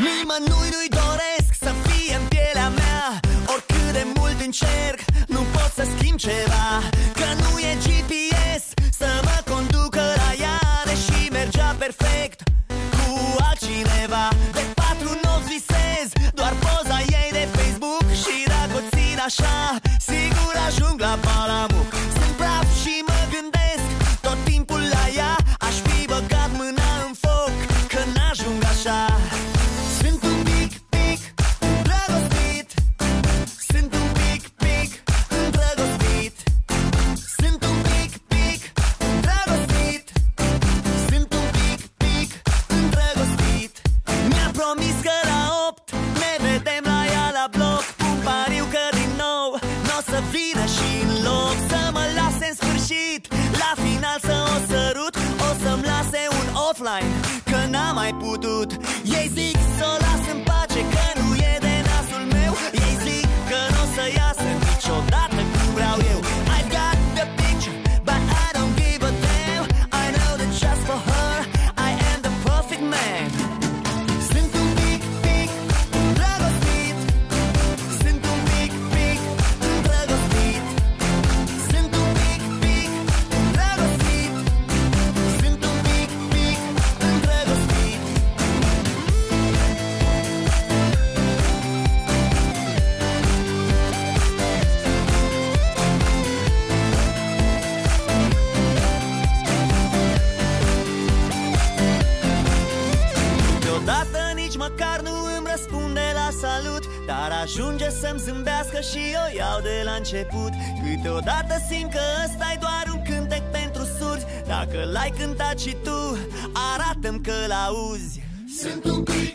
Nimănui nu-i doresc să fie în pielea mea. Oricât de mult încerc, nu pot să schimb ceva. Că nu e GPS să mă conducă la ea, deși mergea perfect cu altcineva. De 4 nopți visez doar poza ei de Facebook, și dacă o țin așa, sigur ajung la Balamuc. Sunt praf și mă gândesc tot timpul la ea. Aș fi băgat mâna în foc că n-ajung așa. Sunt un pic îndrăgostit. Sunt un pic îndrăgostit. Sunt un pic îndrăgostit. Sunt un pic îndrăgostit. Mi-a promis că la 8 ne vedem la ea la bloc. Pun pariu că din nou n-o să vină și în loc să mă lase în sfârșit, la final să o sărut, o să-mi lase un offline, că n-am mai putut. Ei zic să o las în pace, că nu e de nasul meu. Ei zic că n-o să iasă niciodată cum vreau eu. I've got the picture, but I don't give a damn. I know that just for her I am the perfect man. Sunt un pic îndrăgostit. Sunt un pic îndrăgostit. Sunt un pic îndrăgostit. Sunt un pic îndrăgostit. Deodată nici măcar nu îmi răspunde la salut, dar ajunge să-mi zâmbească și o iau de la început. Câteodată simt că ăsta-i doar un cântec pentru surzi. Dacă l-ai cântat și tu, arată-mi că l-auzi. Sunt un pic